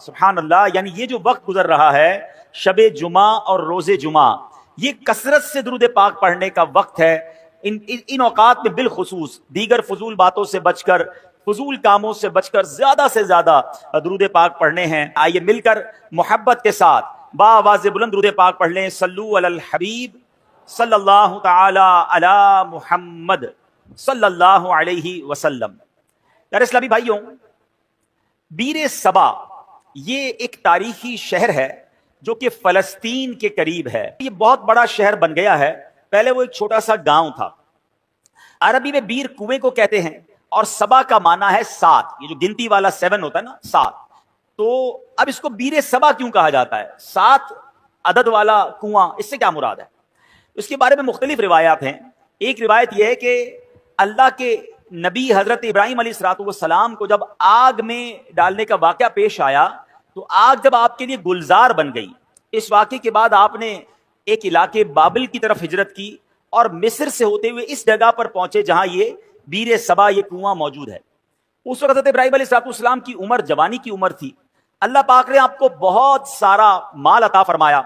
سبحان اللہ. یعنی یہ جو وقت گزر رہا ہے شب جمعہ اور روز جمعہ، یہ کثرت سے درود پاک پڑھنے کا وقت ہے. ان اوقات میں بالخصوص دیگر فضول باتوں سے بچ کر، فضول کاموں سے بچ کر زیادہ سے زیادہ درود پاک پڑھنے ہیں. آئیے مل کر محبت کے ساتھ با آواز بلند درود پاک پڑھ لیں. صلو علی الحبیب صلی اللہ تعالی علی محمد صلی اللہ علیہ وسلم. پیارے اسلامی بھائیوں، بیر صبا یہ ایک تاریخی شہر ہے جو کہ فلسطین کے قریب ہے. یہ بہت بڑا شہر بن گیا ہے. پہلے وہ ایک چھوٹا سا گاؤں تھا. عربی میں بیر کنویں کو کہتے ہیں، اور صبا کا معنی ہے 7. یہ جو گنتی والا 7 ہوتا ہے نا، 7. تو اب اس کو بیر صبا کیوں کہا جاتا ہے؟ 7 عدد والا کنواں، اس سے کیا مراد ہے؟ اس کے بارے میں مختلف روایات ہیں. ایک روایت یہ ہے کہ اللہ کے نبی حضرت ابراہیم علیہ السلام کو جب آگ میں ڈالنے کا واقعہ پیش آیا تو آگ جب آپ کے لیے گلزار بن گئی، اس واقعے کے بعد آپ نے ایک علاقے بابل کی طرف ہجرت کی اور مصر سے ہوتے ہوئے اس جگہ پر پہنچے جہاں یہ بیر صبا، یہ کنواں موجود ہے. اس وقت حضرت ابراہیم علیہ السلام کی عمر جوانی کی عمر تھی. اللہ پاک نے آپ کو بہت سارا مال عطا فرمایا.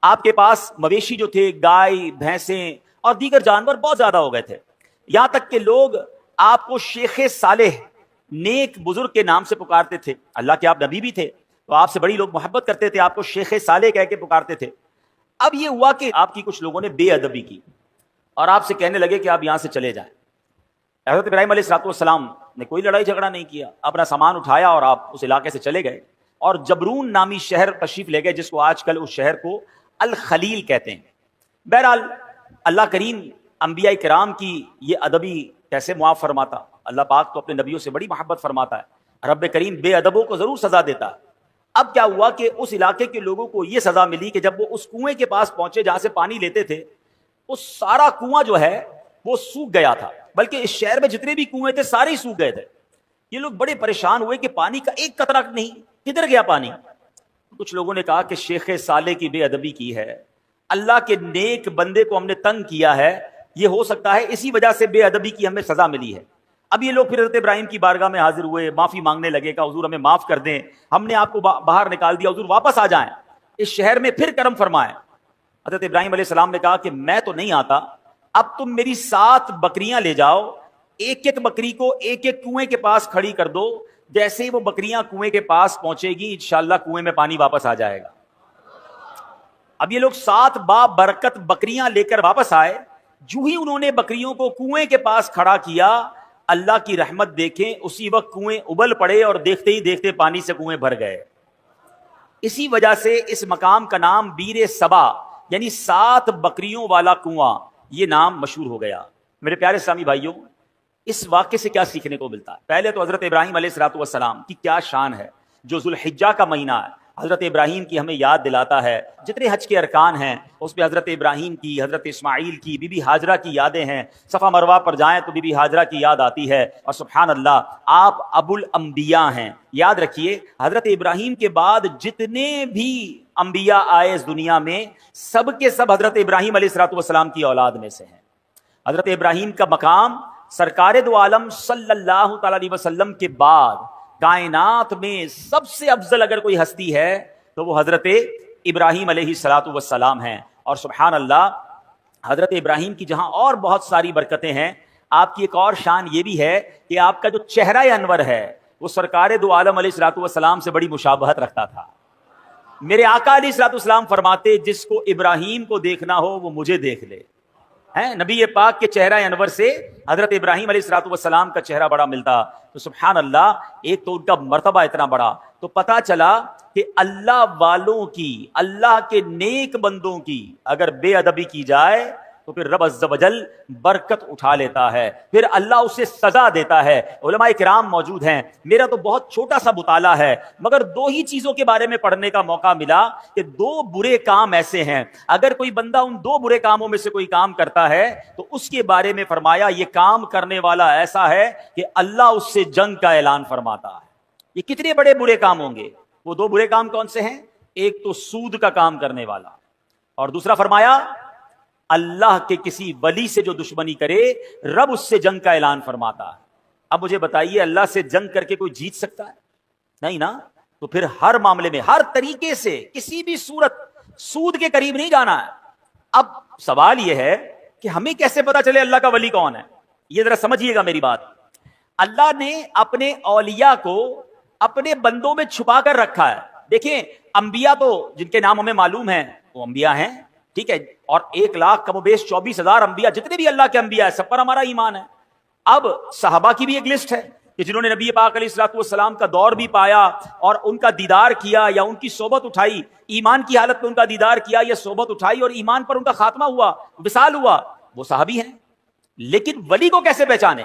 آپ کے پاس مویشی جو تھے، گائے، بھینسیں اور دیگر جانور بہت زیادہ ہو گئے تھے. یہاں تک کہ لوگ آپ کو شیخ صالح، نیک بزرگ کے نام سے پکارتے تھے. اللہ کے آپ نبی بھی تھے تو آپ سے بڑی لوگ محبت کرتے تھے، آپ کو شیخ صالح کہہ کے پکارتے تھے. اب یہ ہوا کہ آپ کی کچھ لوگوں نے بے ادبی کی اور آپ سے کہنے لگے کہ آپ یہاں سے چلے جائیں. حضرت ابراہیم علیہ السلام نے کوئی لڑائی جھگڑا نہیں کیا، اپنا سامان اٹھایا اور آپ اس علاقے سے چلے گئے اور جبرون نامی شہر تشریف لے گئے، جس کو آج کل اس شہر کو الخلیل کہتے ہیں. بہرحال اللہ کریم انبیاء کرام کی یہ ادبی کیسے معاف فرماتا؟ اللہ پاک تو اپنے نبیوں سے بڑی محبت فرماتا ہے. رب کریم بے ادبوں کو ضرور سزا دیتا ہے. اب کیا ہوا کہ اس علاقے کے لوگوں کو یہ سزا ملی کہ جب وہ اس کنویں کے پاس پہنچے جہاں سے پانی لیتے تھے، وہ سارا کنواں جو ہے وہ سوکھ گیا تھا. بلکہ اس شہر میں جتنے بھی کنویں تھے سارے ہی سوکھ گئے تھے. یہ لوگ بڑے پریشان ہوئے کہ پانی کا ایک قطرہ نہیں، کدھر گیا پانی؟ کچھ لوگوں نے کہا کہ شیخ صالح کی بے ادبی کی ہے، اللہ کے نیک بندے کو ہم نے تنگ کیا ہے، یہ ہو سکتا ہے اسی وجہ سے بے ادبی کی ہمیں سزا ملی ہے. اب یہ لوگ پھر حضرت ابراہیم کی بارگاہ میں حاضر ہوئے، معافی مانگنے لگے کہ حضور ہمیں معاف کر دیں، ہم نے آپ کو باہر نکال دیا، حضور واپس آ جائیں، اس شہر میں پھر کرم فرمائیں. حضرت ابراہیم علیہ السلام نے کہا کہ میں تو نہیں آتا، اب تم میری 7 بکریاں لے جاؤ، ایک ایک بکری کو ایک ایک کنویں کے پاس کھڑی کر دو، جیسے ہی وہ بکریاں کنویں کے پاس پہنچے گی انشاءاللہ کنویں میں پانی واپس آ جائے گا. اب یہ لوگ 7 برکت بکریاں لے کر واپس آئے. جو ہی انہوں نے بکریوں کو کنویں کے پاس کھڑا کیا، اللہ کی رحمت دیکھیں، اسی وقت کنویں ابل پڑے اور دیکھتے ہی دیکھتے پانی سے کنویں بھر گئے. اسی وجہ سے اس مقام کا نام بیر صبا یعنی 7 بکریوں والا کنواں، یہ نام مشہور ہو گیا. میرے پیارے اسلامی بھائیوں، اس واقعے سے کیا سیکھنے کو ملتا ہے؟ پہلے تو حضرت ابراہیم علیہ السلام کی کیا شان ہے، جو ذوالحجہ کا مہینہ ہے حضرت ابراہیم کی ہمیں یاد دلاتا ہے. جتنے حج کے ارکان ہیں اس میں حضرت ابراہیم کی، حضرت اسماعیل کی، بی بی ہاجرہ کی یادیں ہیں. صفا مروہ پر جائیں تو بی بی ہاجرہ کی یاد آتی ہے. اور سبحان اللہ، آپ ابو الانبیاء ہیں. یاد رکھیے حضرت ابراہیم کے بعد جتنے بھی انبیاء آئے اس دنیا میں، سب کے سب حضرت ابراہیم علیہ السلام کی اولاد میں سے ہیں. حضرت ابراہیم کا مقام سرکار دو عالم صلی اللہ تعالی علیہ وسلم کے بعد کائنات میں سب سے افضل اگر کوئی ہستی ہے تو وہ حضرت ابراہیم علیہ السلام ہیں. اور سبحان اللہ، حضرت ابراہیم کی جہاں اور بہت ساری برکتیں ہیں، آپ کی ایک اور شان یہ بھی ہے کہ آپ کا جو چہرہ انور ہے وہ سرکار دو عالم علیہ السلام سے بڑی مشابہت رکھتا تھا. میرے آقا علیہ السلام فرماتے جس کو ابراہیم کو دیکھنا ہو وہ مجھے دیکھ لے. نبی پاک کے چہرہ انور سے حضرت ابراہیم علیہ السلام کا چہرہ بڑا ملتا. تو سبحان اللہ، ایک تو ان کا مرتبہ اتنا بڑا. تو پتا چلا کہ اللہ والوں کی، اللہ کے نیک بندوں کی اگر بے ادبی کی جائے تو پھر رب عز و جل برکت اٹھا لیتا ہے، پھر اللہ اسے سزا دیتا ہے. علماء کرام موجود ہیں. میرا تو بہت چھوٹا سا مطالعہ ہے مگر 2 ہی چیزوں کے بارے میں پڑھنے کا موقع ملا کہ 2 برے کام ایسے ہیں، اگر کوئی بندہ ان 2 برے کاموں میں سے کوئی کام کرتا ہے تو اس کے بارے میں فرمایا یہ کام کرنے والا ایسا ہے کہ اللہ اس سے جنگ کا اعلان فرماتا ہے. یہ کتنے بڑے برے کام ہوں گے؟ وہ 2 برے کام کون سے ہیں؟ ایک تو سود کا کام کرنے والا، اور دوسرا فرمایا اللہ کے کسی ولی سے جو دشمنی کرے رب اس سے جنگ کا اعلان فرماتا ہے. اب مجھے بتائیے اللہ سے جنگ کر کے کوئی جیت سکتا ہے؟ نہیں نا. تو پھر ہر معاملے میں ہر طریقے سے کسی بھی صورت سود کے قریب نہیں جانا ہے. اب سوال یہ ہے کہ ہمیں کیسے پتا چلے اللہ کا ولی کون ہے؟ یہ ذرا سمجھیے گا میری بات. اللہ نے اپنے اولیاء کو اپنے بندوں میں چھپا کر رکھا ہے. دیکھیں انبیاء تو جن کے نام ہمیں معلوم ہیں وہ انبیاء ہیں, ٹھیک ہے, اور 1,00,000 کم و بیش 24,000 انبیاء جتنے بھی اللہ کے انبیاء ہیں سب پر ہمارا ایمان ہے. اب صحابہ کی بھی ایک لسٹ ہے کہ جنہوں نے نبی پاک علیہ الصلوۃ والسلام کا دور بھی پایا اور ان کا دیدار کیا یا ان کی صحبت اٹھائی, ایمان کی حالت میں ان کا دیدار کیا یا صحبت اٹھائی اور ایمان پر ان کا خاتمہ ہوا, وصال ہوا, وہ صحابی ہیں. لیکن ولی کو کیسے پہچانے؟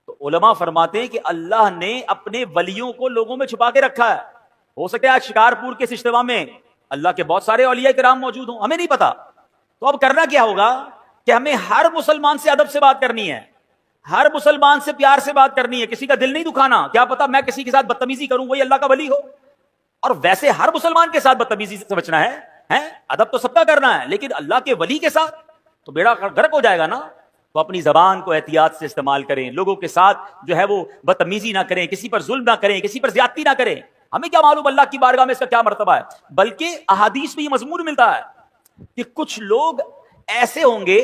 تو علماء فرماتے ہیں کہ اللہ نے اپنے ولیوں کو لوگوں میں چھپا کے رکھا ہے. ہو سکتا ہے آج شکارپور کے اجتماع میں اللہ کے بہت سارے اولیاء کرام موجود ہوں, ہمیں نہیں پتا. تو اب کرنا کیا ہوگا کہ ہمیں ہر مسلمان سے ادب سے بات کرنی ہے, ہر مسلمان سے پیار سے بات کرنی ہے, کسی کا دل نہیں دکھانا. کیا پتا میں کسی کے ساتھ بدتمیزی کروں وہی اللہ کا ولی ہو, اور ویسے ہر مسلمان کے ساتھ بدتمیزی سے بچنا ہے. ادب تو سب کا کرنا ہے, لیکن اللہ کے ولی کے ساتھ تو بیڑا غرق ہو جائے گا نا. تو اپنی زبان کو احتیاط سے استعمال کریں, لوگوں کے ساتھ جو ہے وہ بدتمیزی نہ کریں, کسی پر ظلم نہ کریں, کسی پر زیادتی نہ کریں. ہمیں کیا معلوم اللہ کی بارگاہ میں اس کا کیا مرتبہ ہے. بلکہ احادیث میں یہ مضمون ملتا ہے کہ کچھ لوگ ایسے ہوں گے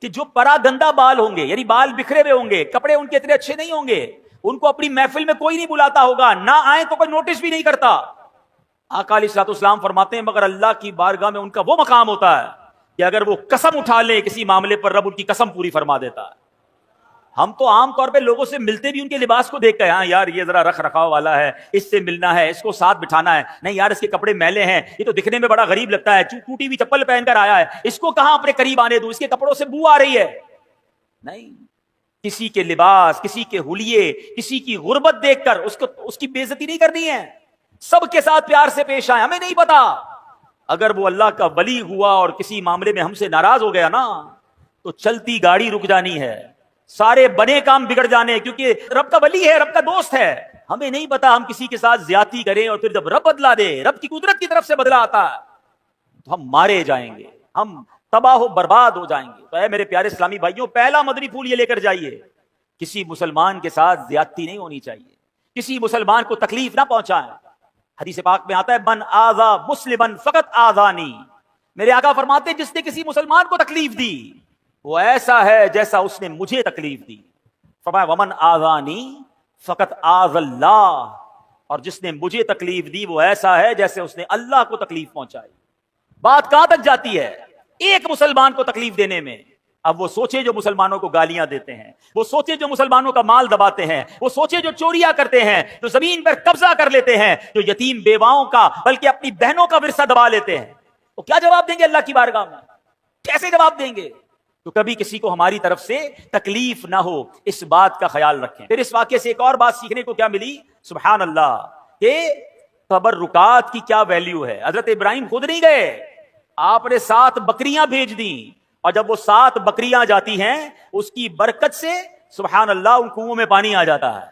کہ جو پرا گندا بال ہوں گے, یعنی بال بکھرے ہوئے ہوں گے, کپڑے ان کے اتنے اچھے نہیں ہوں گے, ان کو اپنی محفل میں کوئی نہیں بلاتا ہوگا, نہ آئے تو کوئی نوٹس بھی نہیں کرتا. آقا علیہ الصلوۃ والسلام فرماتے ہیں مگر اللہ کی بارگاہ میں ان کا وہ مقام ہوتا ہے کہ اگر وہ قسم اٹھا لے کسی معاملے پر رب ان کی قسم پوری فرما دیتا ہے. ہم تو عام طور پہ لوگوں سے ملتے بھی ان کے لباس کو دیکھ کے, ہاں یار یہ ذرا رکھ رکھاؤ والا ہے, اس سے ملنا ہے, اس کو ساتھ بٹھانا ہے, نہیں یار اس کے کپڑے میلے ہیں, یہ تو دکھنے میں بڑا غریب لگتا ہے, ٹوٹی ہوئی چپل پہن کر آیا ہے, اس کو کہاں اپنے قریب آنے دوں, اس کے کپڑوں سے بو آ رہی ہے. نہیں, کسی کے لباس, کسی کے حلیے, کسی کی غربت دیکھ کر اس کی بے عزتی نہیں کرنی ہے. سب کے ساتھ پیار سے پیش آئے. ہمیں نہیں پتا اگر وہ اللہ کا ولی ہوا اور کسی معاملے میں ہم سے ناراض ہو گیا نا تو چلتی گاڑی رک جانی ہے, سارے بنے کام بگڑ جانے, کیونکہ رب کا ولی ہے, رب کا دوست ہے. ہمیں نہیں پتا ہم کسی کے ساتھ زیادتی کریں اور پھر جب رب بدلا دے, رب کی قدرت کی طرف سے بدلا آتا ہے, تو ہم مارے جائیں گے, ہم تباہ و برباد ہو جائیں گے. تو اے میرے پیارے اسلامی بھائیوں, پہلا مدنی پھول یہ لے کر جائیے, کسی مسلمان کے ساتھ زیادتی نہیں ہونی چاہیے, کسی مسلمان کو تکلیف نہ پہنچائیں. حدیث پاک میں آتا ہے من آذا مسلمن فقط آذانی, میرے آقا فرماتے ہیں جس نے کسی مسلمان کو تکلیف دی وہ ایسا ہے جیسا اس نے مجھے تکلیف دی. فرمایا ومن آذانی فقط آذ اللہ, اور جس نے مجھے تکلیف دی وہ ایسا ہے جیسے اس نے اللہ کو تکلیف پہنچائی. بات کہاں تک جاتی ہے ایک مسلمان کو تکلیف دینے میں. اب وہ سوچے جو مسلمانوں کو گالیاں دیتے ہیں, وہ سوچے جو مسلمانوں کا مال دباتے ہیں, وہ سوچے جو چوریاں کرتے ہیں, جو زمین پر قبضہ کر لیتے ہیں, جو یتیم بیواؤں کا بلکہ اپنی بہنوں کا ورثہ دبا لیتے ہیں, وہ کیا جواب دیں گے اللہ کی بارگاہ میں؟ کیسے جواب دیں گے؟ تو کبھی کسی کو ہماری طرف سے تکلیف نہ ہو, اس بات کا خیال رکھیں. پھر اس واقعے سے ایک اور بات سیکھنے کو کیا ملی, سبحان اللہ, کہ تبرکات کی کیا ویلیو ہے. حضرت ابراہیم خود نہیں گئے, آپ نے 7 بکریاں بھیج دیں, اور جب وہ 7 بکریاں جاتی ہیں اس کی برکت سے سبحان اللہ ان کنووں میں پانی آ جاتا ہے.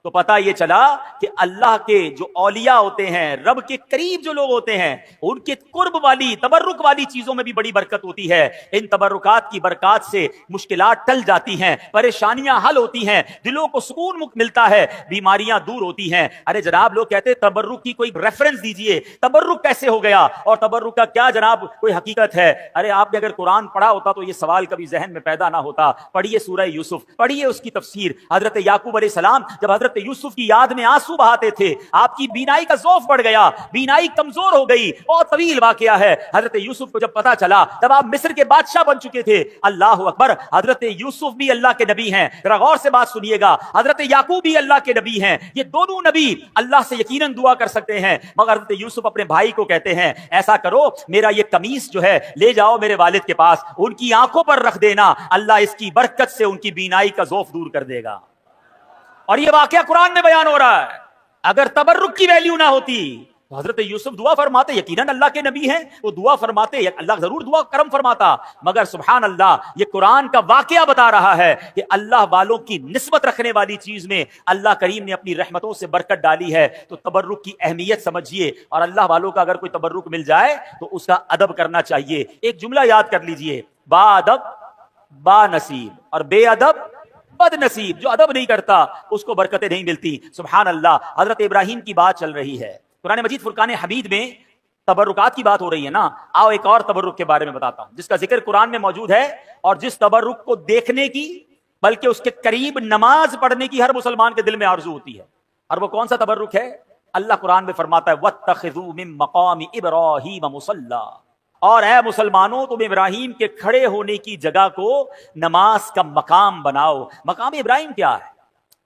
تو پتا یہ چلا کہ اللہ کے جو اولیاء ہوتے ہیں, رب کے قریب جو لوگ ہوتے ہیں, ان کے قرب والی تبرک والی چیزوں میں بھی بڑی برکت ہوتی ہے. ان تبرکات کی برکات سے مشکلات ٹل جاتی ہیں, پریشانیاں حل ہوتی ہیں, دلوں کو سکون ملتا ہے, بیماریاں دور ہوتی ہیں. ارے جناب لوگ کہتے ہیں تبرک کی کوئی ریفرنس دیجئے, تبرک کیسے ہو گیا اور تبرک کا کیا جناب کوئی حقیقت ہے. ارے آپ نے اگر قرآن پڑھا ہوتا تو یہ سوال کبھی ذہن میں پیدا نہ ہوتا. پڑھیے سورہ یوسف, پڑھیے اس کی تفسیر. حضرت یعقوب علیہ السلام جب حضرت یوسف کی یاد میں آنسو بہاتے تھے, آپ کی بینائی کا ذوف بڑھ گیا, بینائی کمزور ہو گئی. بہت طویل واقعہ ہے. حضرت یوسف کو جب پتا چلا, جب آپ مصر کے بادشاہ بن چکے تھے, اللہ اکبر, حضرت یوسف بھی اللہ کے نبی ہیں. ذرا غور سے بات سنیے گا, حضرت یعقوب بھی اللہ کے نبی ہیں. یہ دونوں نبی اللہ سے یقیناً دعا کر سکتے ہیں, مگر حضرت یوسف اپنے بھائی کو کہتے ہیں ایسا کرو, میرا یہ قمیص جو ہے لے جاؤ میرے والد کے پاس, ان کی آنکھوں پر رکھ دینا, اللہ اس کی برکت سے ان کی بینائی کا ذوف دور کر دے گا. اور یہ واقعہ قرآن میں بیان ہو رہا ہے. اگر تبرک کی ویلیو نہ ہوتی تو حضرت یوسف دعا فرماتے, یقیناً اللہ کے نبی ہیں, وہ دعا فرماتے, اللہ ضرور دعا کرم فرماتا. مگر سبحان اللہ, یہ قرآن کا واقعہ بتا رہا ہے کہ اللہ والوں کی نسبت رکھنے والی چیز میں اللہ کریم نے اپنی رحمتوں سے برکت ڈالی ہے. تو تبرک کی اہمیت سمجھیے, اور اللہ والوں کا اگر کوئی تبرک مل جائے تو اس کا ادب کرنا چاہیے. ایک جملہ یاد کر لیجئے, با ادب با نصیب, اور بے ادب بد نصیب جو ادب نہیں کرتا اس کو برکتیں نہیں ملتی. سبحان اللہ. حضرت ابراہیم کی بات چل رہی ہے قرآن مجید فرقان حمید میں. تبرکات کی بات ہو رہی ہے نا. آؤ ایک اور تبرک کے بارے میں بتاتا ہوں جس کا ذکر قرآن میں موجود ہے, اور جس تبرک کو دیکھنے کی بلکہ اس کے قریب نماز پڑھنے کی ہر مسلمان کے دل میں آرزو ہوتی ہے. اور وہ کون سا تبرک ہے؟ اللہ قرآن میں فرماتا ہے وَاتَّخِذُوا مِن مَقَامِ إِبْرَاهِيمَ مُصَلًّى, اور اے مسلمانوں تم ابراہیم کے کھڑے ہونے کی جگہ کو نماز کا مقام بناؤ. مقام ابراہیم کیا ہے؟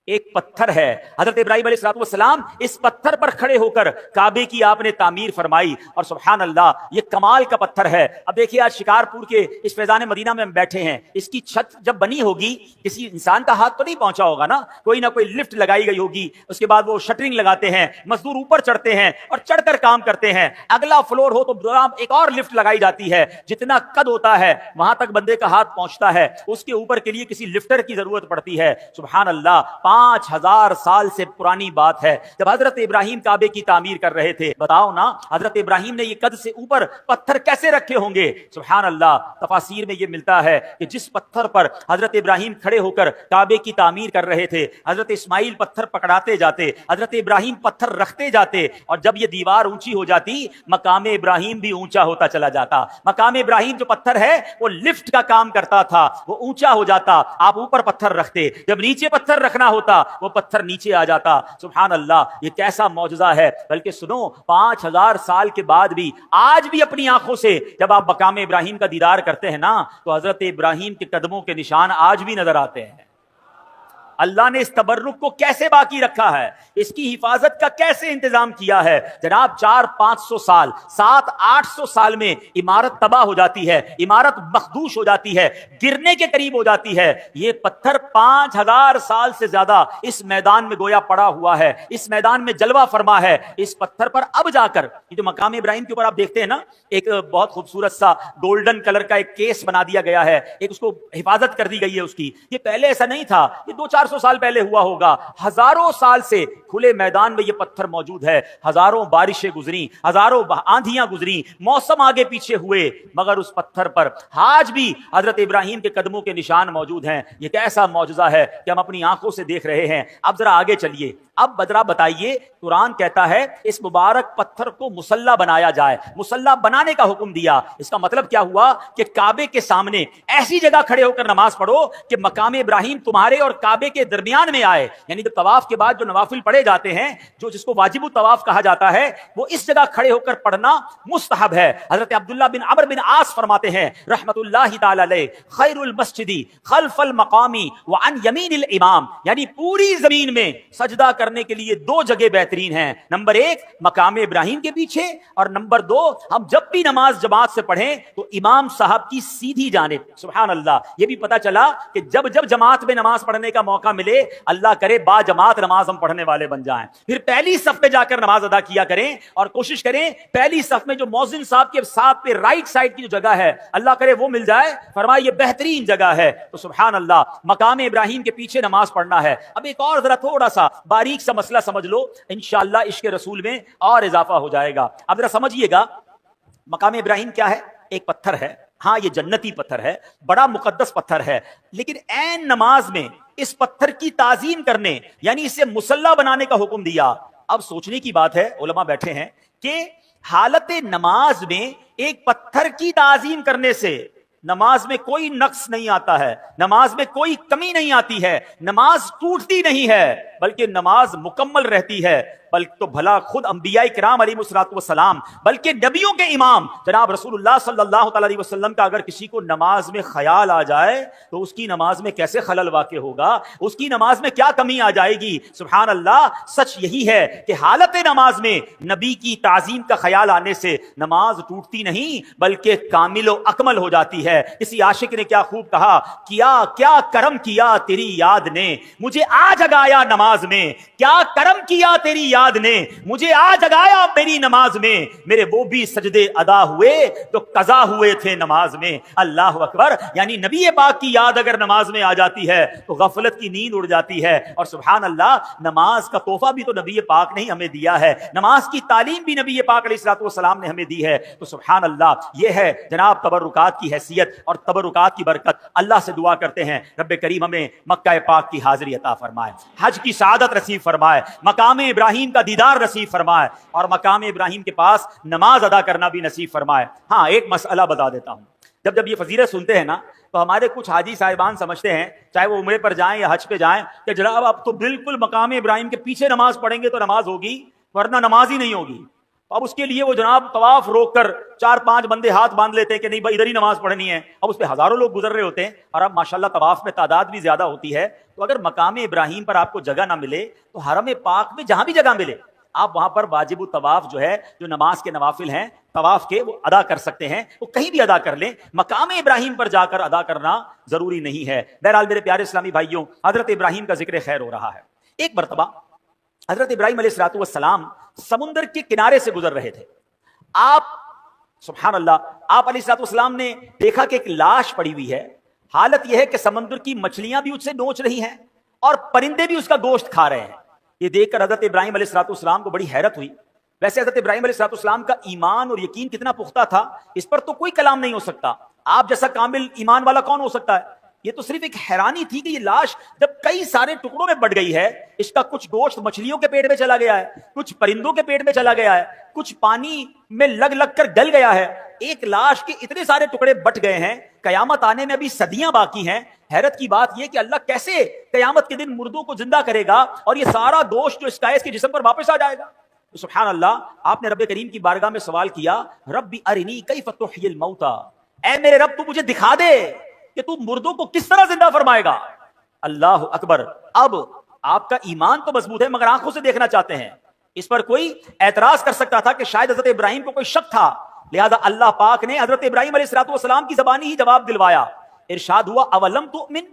ایک پتھر ہے. حضرت ابراہیم علیہ الصلوۃ والسلام اس پتھر پر کھڑے ہو کر کعبے کی آپ نے تعمیر فرمائی, اور سبحان اللہ یہ کمال کا پتھر ہے. اب دیکھیے آج شکارپور کے اس فیضان مدینہ میں ہم بیٹھے ہیں, اس کی چھت جب بنی ہوگی کسی انسان کا ہاتھ تو نہیں پہنچا ہوگا نا, کوئی نہ کوئی لفٹ لگائی گئی ہوگی, اس کے بعد وہ شٹرنگ لگاتے ہیں, مزدور اوپر چڑھتے ہیں اور چڑھ کر کام کرتے ہیں, اگلا فلور ہو تو ایک اور لفٹ لگائی جاتی ہے, جتنا قد ہوتا ہے وہاں تک بندے کا ہاتھ پہنچتا ہے, اس کے اوپر کے لیے کسی لفٹر کی ضرورت پڑتی ہے. سبحان اللہ 5000 سال سے پرانی بات ہے جب حضرت ابراہیم کعبے کی تعمیر کر رہے تھے. بتاؤ نا حضرت ابراہیم نے یہ قد سے اوپر پتھر کیسے رکھے ہوں گے؟ سبحان اللہ. تفاسیر میں یہ ملتا ہے کہ جس پتھر پر حضرت ابراہیم کھڑے ہو کر کعبے کی تعمیر کر رہے تھے, حضرت اسماعیل پتھر پکڑاتے جاتے, حضرت ابراہیم پتھر رکھتے جاتے, اور جب یہ دیوار اونچی ہو جاتی مقام ابراہیم بھی اونچا ہوتا چلا جاتا. مقام ابراہیم جو پتھر ہے وہ لفٹ کا کام کرتا تھا, وہ اونچا ہو جاتا, آپ اوپر پتھر رکھتے, جب نیچے پتھر رکھنا ہوتا وہ پتھر نیچے آ جاتا. سبحان اللہ یہ کیسا معجزہ ہے. بلکہ سنو 5000 سال کے بعد بھی آج بھی اپنی آنکھوں سے جب آپ مقام ابراہیم کا دیدار کرتے ہیں نا تو حضرت ابراہیم کے قدموں کے نشان آج بھی نظر آتے ہیں. اللہ نے اس تبرک کو کیسے باقی رکھا ہے, اس کی حفاظت کا کیسے انتظام کیا ہے. جناب 400-500 سال 700-800 سال میں عمارت تباہ ہو جاتی ہے, عمارت مخدوش ہو جاتی ہے, گرنے کے قریب ہو جاتی ہے. یہ پتھر 5000 سال سے زیادہ اس میدان میں گویا پڑا ہوا ہے, اس میدان میں جلوہ فرما ہے. اس پتھر پر اب جا کر یہ جو مقام ابراہیم کے اوپر آپ دیکھتے ہیں نا, ایک بہت خوبصورت سا گولڈن کلر کا ایک کیس بنا دیا گیا ہے, ایک اس کو حفاظت کر دی گئی ہے اس کی. یہ پہلے ایسا نہیں تھا, یہ 200-400 سال پہلے ہوا ہوگا. ہزاروں سال سے کھلے میدان میں یہ پتھر موجود ہے. ہزاروں بارشیں گزری, ہزاروں آندھیاں گزری, موسم آگے پیچھے ہوئے, مگر اس پتھر پر آج بھی حضرت ابراہیم کے قدموں کے نشان موجود ہیں. یہ کیسا معجزہ ہے کہ ہم اپنی آنکھوں سے دیکھ رہے ہیں. اب ذرا آگے چلیے, اب بدرا بتائیے, قرآن کہتا ہے اس مبارک پتھر کو مصلی بنایا جائے, مصلی بنانے کا حکم دیا. اس کا مطلب کیا ہوا کہ کعبے کے سامنے ایسی جگہ کھڑے ہو کر نماز پڑھو کہ مقام ابراہیم تمہارے اور کعبے کے درمیان میں آئے. یعنی جب طواف کے بعد جو نوافل پڑھے جاتے ہیں, جو جس کو واجب الطواف کہا جاتا ہے, وہ اس جگہ کھڑے ہو کر پڑھنا مستحب ہے. حضرت عبداللہ بن عمرو بن عاص فرماتے ہیں رحمت اللہ تعالی علیہ, خیر المسجد خلف المقام وعن یمین الامام, یعنی پوری زمین میں سجدہ کرنے کے لیے 2 جگہ بہترین ہیں. نمبر 1 مقام ابراہیم کے پیچھے, اور نمبر 2 ہم جب بھی نماز جماعت سے پڑھیں تو امام صاحب کی سیدھی جانب. سبحان اللہ. یہ بھی پتا چلا کہ جب جب جماعت میں نماز پڑھنے کا موقع ملے, اللہ کرے با جماعت نماز ہم پڑھنے والے بن جائیں. پھر پہلی صف پہ جا کر نماز ادا کیا کریں, اور کوشش کریں پہلی صف میں جو مؤذن صاحب کے ساتھ پہ رائٹ سائڈ کی جو جگہ ہے, اللہ کرے وہ مل جائے. فرمایا یہ بہترین جگہ ہے. تو سبحان اللہ مقام ابراہیم کے پیچھے نماز پڑھنا ہے. اب ایک اور ذرا تھوڑا سا باریک سا مسئلہ سمجھ لو, انشاءاللہ عشق رسول میں اور اضافہ ہو جائے گا. اب ذرا سمجھیے گا, مقام ابراہیم کیا ہے؟ ایک پتھر ہے. ہاں یہ جنتی پتھر ہے, بڑا مقدس پتھر ہے, لیکن عین نماز میں اس پتھر کی تعظیم کرنے یعنی اسے مصلی بنانے کا حکم دیا. اب سوچنے کی بات ہے, علماء بیٹھے ہیں, کہ حالت نماز میں ایک پتھر کی تعظیم کرنے سے نماز میں کوئی نقص نہیں آتا ہے, نماز میں کوئی کمی نہیں آتی ہے, نماز ٹوٹتی نہیں ہے, بلکہ نماز مکمل رہتی ہے. بلکہ تو بھلا خود انبیاء کرام علیہ الصلوۃ والسلام, بلکہ نبیوں کے امام جناب رسول اللہ صلی اللہ تعالی علیہ وسلم کا اگر کسی کو نماز میں خیال آ جائے تو اس کی نماز میں کیسے خلل واقع ہوگا, اس کی نماز میں کیا کمی آ جائے گی. سبحان اللہ. سچ یہی ہے کہ حالت نماز میں نبی کی تعظیم کا خیال آنے سے نماز ٹوٹتی نہیں بلکہ کامل و اکمل ہو جاتی ہے. کسی عاشق نے کیا خوب کہا, کیا کیا کرم کیا تیری یاد نے مجھے آ جگایا نماز میں, کیا کرم کیا تیری یاد نے مجھے آ جگایا میری نماز میں, میرے وہ بھی سجدے ادا ہوئے تو قضا ہوئے تھے نماز میں. اللہ اکبر. یعنی نبی پاک کی یاد اگر نماز میں آ جاتی ہے تو غفلت کی نیند اڑ جاتی ہے. اور سبحان اللہ نماز کا تحفہ بھی تو نبی پاک نے ہی ہمیں دیا ہے, نماز کی تعلیم بھی نبی پاک علیہ الصلوۃ والسلام نے ہمیں دی ہے. تو سبحان اللہ یہ ہے جناب تبرکات کی حیثیت. معافیت اور تبرکات کی برکت اللہ سے دعا کرتے ہیں رب کریم ہمیں مکہ پاک کی حاضری عطا فرمائے، حج کی سعادت نصیب فرمائے، مقام ابراہیم کا دیدار نصیب فرمائے اور مقام ابراہیم کے پاس نماز ادا کرنا بھی نصیب فرمائے۔ ہاں ایک مسئلہ بتا دیتا ہوں، جب یہ فضیلت سنتے ہیں نا تو ہمارے کچھ حاجی صاحبان سمجھتے ہیں چاہے وہ عمرے پر جائیں یا حج پہ جائیں کہ جناب اب تو بالکل مقام ابراہیم کے پیچھے نماز پڑھیں گے تو نماز ہوگی ورنہ نماز ہی نہیں ہوگی۔ اب اس کے لیے وہ جناب طواف روک کر 4-5 بندے ہاتھ باندھ لیتے ہیں کہ نہیں بھائی ادھر ہی نماز پڑھنی ہے، اب اس پہ ہزاروں لوگ گزر رہے ہوتے ہیں اور اب ماشاءاللہ طواف میں تعداد بھی زیادہ ہوتی ہے، تو اگر مقام ابراہیم پر آپ کو جگہ نہ ملے تو حرم پاک میں جہاں بھی جگہ ملے آپ وہاں پر واجب الطواف جو ہے، جو نماز کے نوافل ہیں طواف کے، وہ ادا کر سکتے ہیں، وہ کہیں بھی ادا کر لیں، مقام ابراہیم پر جا کر ادا کرنا ضروری نہیں ہے۔ بہرحال میرے پیارے اسلامی بھائیوں، حضرت ابراہیم کا ذکر خیر ہو رہا ہے۔ ایک مرتبہ حضرت ابراہیم علیہ السلام سمندر کے کنارے سے گزر رہے تھے، آپ سبحان اللہ آپ علیہ السلام نے دیکھا کہ ایک لاش پڑی ہوئی ہے، حالت یہ ہے کہ سمندر کی مچھلیاں بھی اس سے نوچ رہی ہیں اور پرندے بھی اس کا گوشت کھا رہے ہیں۔ یہ دیکھ کر حضرت ابراہیم علیہ السلام کو بڑی حیرت ہوئی۔ ویسے حضرت ابراہیم علیہ السلام کا ایمان اور یقین کتنا پختہ تھا، اس پر تو کوئی کلام نہیں ہو سکتا، آپ جیسا کامل ایمان والا کون ہو سکتا ہے؟ یہ تو صرف ایک حیرانی تھی کہ یہ لاش جب کئی سارے ٹکڑوں میں بٹ گئی ہے، اس کا کچھ گوشت مچھلیوں کے پیٹ میں چلا گیا ہے، کچھ پرندوں کے پیٹ میں چلا گیا ہے، کچھ پانی میں لگ کر گل گیا ہے، ایک لاش کے اتنے سارے ٹکڑے بٹ گئے ہیں، قیامت آنے میں ابھی صدیاں باقی ہیں۔ حیرت کی بات یہ کہ اللہ کیسے قیامت کے دن مردوں کو زندہ کرے گا اور یہ سارا گوشت جو اس کا ہے اس کے جسم پر واپس آ جائے گا؟ تو سبحان اللہ، آپ نے رب کریم کی بارگاہ میں سوال کیا، رب ارنی کیف تحیی الموتى، اے میرے رب تو مجھے دکھا دے کہ تو مردوں کو کس طرح زندہ فرمائے گا۔ اللہ اکبر، اب آپ کا ایمان تو مضبوط ہے مگر آنکھوں سے دیکھنا چاہتے ہیں۔ اس پر کوئی اعتراض کر سکتا تھا کہ شاید حضرت ابراہیم کو کوئی شک تھا، لہذا اللہ پاک نے حضرت ابراہیم علیہ السلام کی زبانی ہی جواب دلوایا۔ ارشاد ہوا اولم تؤمن،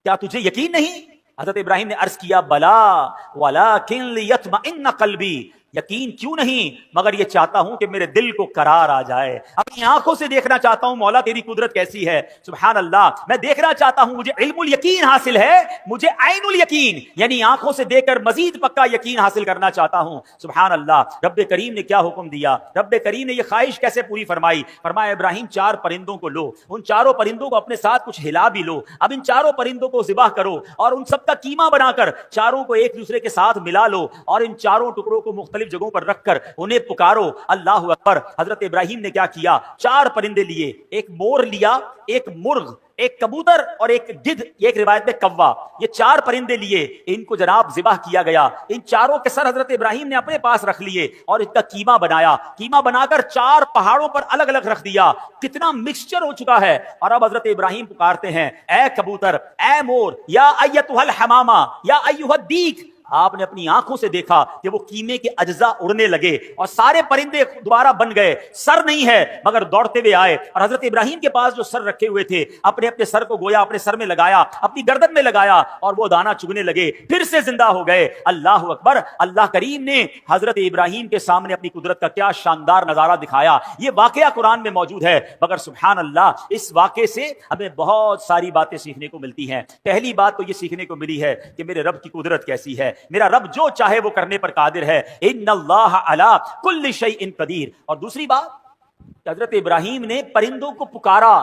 کیا تجھے یقین نہیں؟ حضرت ابراہیم نے عرض کیا بلا ولکن لیطمئن قلبی، یقین کیوں نہیں مگر یہ چاہتا ہوں کہ میرے دل کو قرار آ جائے، اپنی آنکھوں سے دیکھنا چاہتا ہوں مولا تیری قدرت کیسی ہے۔ سبحان اللہ، میں دیکھنا چاہتا ہوں، مجھے علم الیقین حاصل ہے، مجھے عین الیقین یعنی آنکھوں سے دیکھ کر مزید پکا یقین حاصل کرنا چاہتا ہوں۔ سبحان اللہ، رب کریم نے کیا حکم دیا، رب کریم نے یہ خواہش کیسے پوری فرمائی؟ فرمایا ابراہیم 4 پرندوں کو لو، ان 4 پرندوں کو اپنے ساتھ کچھ ہلا بھی لو، اب ان 4 پرندوں کو ذبح کرو اور ان سب کا قیمہ بنا کر 4 کو ایک دوسرے کے ساتھ ملا لو اور ان 4 ٹکڑوں کو مختلف جگہوں پر رکھ کر انہیں پکارو، اللہ اکبر۔ حضرت ابراہیم نے کیا کیا، 4 پرندے لیے، ایک مور لیا، ایک مرغ، ایک کبوتر اور ایک گدھ، ایک روایت میں کوا، یہ 4 پرندے لیے، ان کو جناب ذبح کیا گیا، ان 4 کے سر حضرت ابراہیم نے اپنے پاس رکھ لیے اور ان کا قیمہ بنایا، قیمہ بنا کر 4 پہاڑوں پر الگ الگ رکھ دیا، کتنا مکسچر ہو چکا ہے۔ اور اب حضرت ابراہیم پکارتے ہیں اے کبوتر، اے مور، یا ایتھا الحمامہ، یا ایھا الدیک۔ آپ نے اپنی آنکھوں سے دیکھا کہ وہ قیمے کے اجزاء اڑنے لگے اور سارے پرندے دوبارہ بن گئے، سر نہیں ہے مگر دوڑتے ہوئے آئے اور حضرت ابراہیم کے پاس جو سر رکھے ہوئے تھے اپنے اپنے سر کو گویا اپنے سر میں لگایا، اپنی گردن میں لگایا اور وہ دانا چگنے لگے، پھر سے زندہ ہو گئے۔ اللہ اکبر، اللہ کریم نے حضرت ابراہیم کے سامنے اپنی قدرت کا کیا شاندار نظارہ دکھایا۔ یہ واقعہ قرآن میں موجود ہے مگر سبحان اللہ اس واقعے سے ہمیں بہت ساری باتیں سیکھنے کو ملتی ہیں۔ پہلی بات تو یہ سیکھنے کو ملی ہے کہ میرے رب کی قدرت کیسی ہے، میرا رب جو چاہے وہ کرنے پر قادر ہے، ان اللہ علی کل شیء قدیر۔ اور دوسری بات، حضرت ابراہیم نے پرندوں کو پکارا،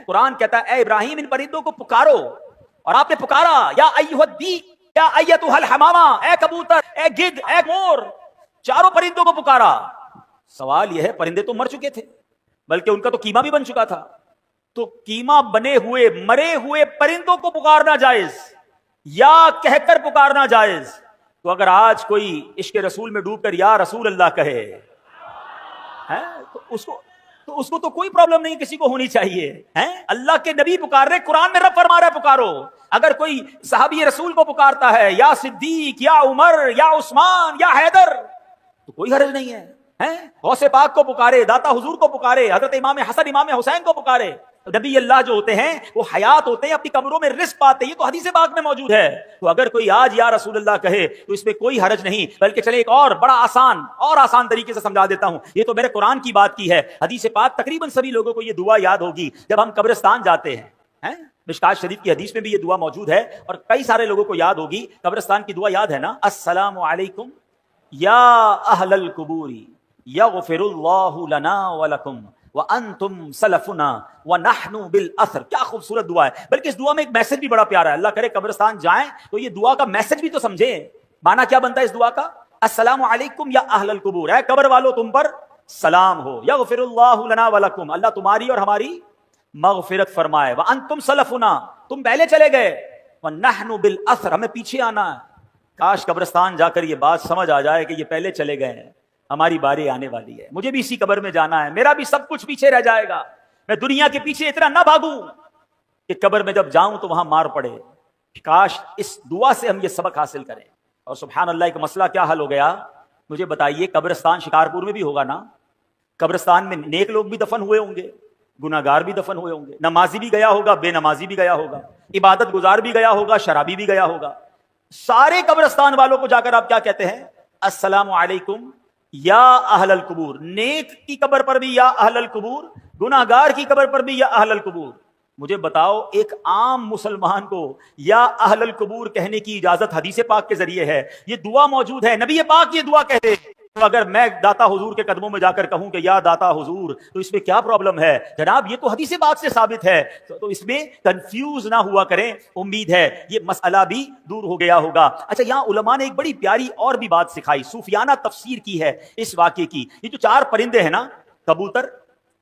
قرآن کہتا ہے اے ابراہیم ان پرندوں کو پکارو، اور آپ نے پکارا یا ایھا الدیک، یا ایتھا الحمامہ، اے کبوتر، اے گدھ، اے مور، 4 پرندوں کو پکارا۔ سوال یہ ہے پرندے تو مر چکے تھے بلکہ ان کا تو قیمہ بھی بن چکا تھا، تو قیمہ بنے ہوئے مرے ہوئے پرندوں کو پکارنا جائز یا کہہ کر پکارنا جائز؟ تو اگر آج کوئی عشق رسول میں ڈوب کر یا رسول اللہ کہے تو اس کو تو کوئی پرابلم نہیں کسی کو ہونی چاہیے۔ اللہ کے نبی پکار رہے، قرآن میں رب فرما رہا ہے پکارو۔ اگر کوئی صحابی رسول کو پکارتا ہے یا صدیق یا عمر یا عثمان یا حیدر تو کوئی حرج نہیں ہے۔ غوث پاک کو پکارے، داتا حضور کو پکارے، حضرت امام حسن امام حسین کو پکارے۔ نبی اللہ جو ہوتے ہیں وہ حیات ہوتے ہیں، اپنی قبروں میں رزق پاتے ہیں، یہ تو حدیث پاک میں موجود ہے۔ تو اگر کوئی آج یا رسول اللہ کہے تو اس میں کوئی حرج نہیں، بلکہ چلے ایک اور بڑا آسان طریقے سے سمجھا دیتا ہوں۔ یہ تو میرے قرآن کی بات کی ہے، حدیث پاک تقریباً سبھی لوگوں کو یہ دعا یاد ہوگی جب ہم قبرستان جاتے ہیں۔ مشکات شریف کی حدیث میں بھی یہ دعا موجود ہے اور کئی سارے لوگوں کو یاد ہوگی۔ قبرستان کی دعا یاد ہے نا، السلام علیکم یا اہل القبور یغفر اللہ لنا ولکم وَأَنْتُمْ سَلَفُنَا وَنَحْنُ بِالْأَثْرِ. کیا خوبصورت دعا ہے. بلکہ اس دعا میں ایک میسج بھی بڑا پیارا ہے. اللہ کرے قبرستان جائیں تو یہ دعا کا میسج بھی تو سمجھیں. معنی کیا بنتا ہے اس دعا کا؟ السلام علیکم یا اہل القبور، اے قبر والو تم پر سلام ہو. یغفر اللہ لنا ولکم، اللہ تمہاری اور ہماری مغفرت فرمائے. وَأَنْتُمْ سَلَفُنَا، تم پہلے چلے گئے. وَنَحْنُ بِالْأَثْرِ، ہمیں پیچھے آنا ہے. کاش قبرستان جا کر یہ بات سمجھ آ جائے کہ یہ پہلے چلے گئے ہیں، ہماری باری آنے والی ہے. مجھے بھی اسی قبر میں جانا ہے، میرا بھی سب کچھ پیچھے رہ جائے گا. میں دنیا کے پیچھے اتنا نہ بھاگوں کہ قبر میں جب جاؤں تو وہاں مار پڑے. کاش اس دعا سے ہم یہ سبق حاصل کریں. اور سبحان اللہ، ایک مسئلہ کیا حل ہو گیا مجھے بتائیے. قبرستان شکارپور میں بھی ہوگا نا. قبرستان میں نیک لوگ بھی دفن ہوئے ہوں گے، گناہ گار بھی دفن ہوئے ہوں گے، نمازی بھی گیا ہوگا، بے نمازی بھی گیا ہوگا، عبادت گزار بھی گیا ہوگا، شرابی بھی گیا ہوگا. سارے قبرستان والوں کو جا کر آپ کیا کہتے ہیں؟ السلام علیکم یا اہل القبور. نیک کی قبر پر بھی یا اہل القبور، گناہ گار کی قبر پر بھی یا اہل القبور. مجھے بتاؤ، ایک عام مسلمان کو یا اہل القبور کہنے کی اجازت حدیث پاک کے ذریعے ہے. یہ دعا موجود ہے، نبی پاک یہ دعا کہتے ہیں. تو اگر میں داتا حضور کے قدموں میں جا کر کہوں کہ یا داتا حضور، تو اس میں کیا پرابلم ہے جناب؟ یہ تو حدیث پاک سے ثابت ہے. تو اس میں کنفیوز نہ ہوا کریں. امید ہے یہ مسئلہ بھی دور ہو گیا ہوگا. اچھا، یہاں علماء نے ایک بڑی پیاری اور بھی بات سکھائی، صوفیانہ تفسیر کی ہے اس واقعے کی. یہ جو چار پرندے ہیں نا، کبوتر،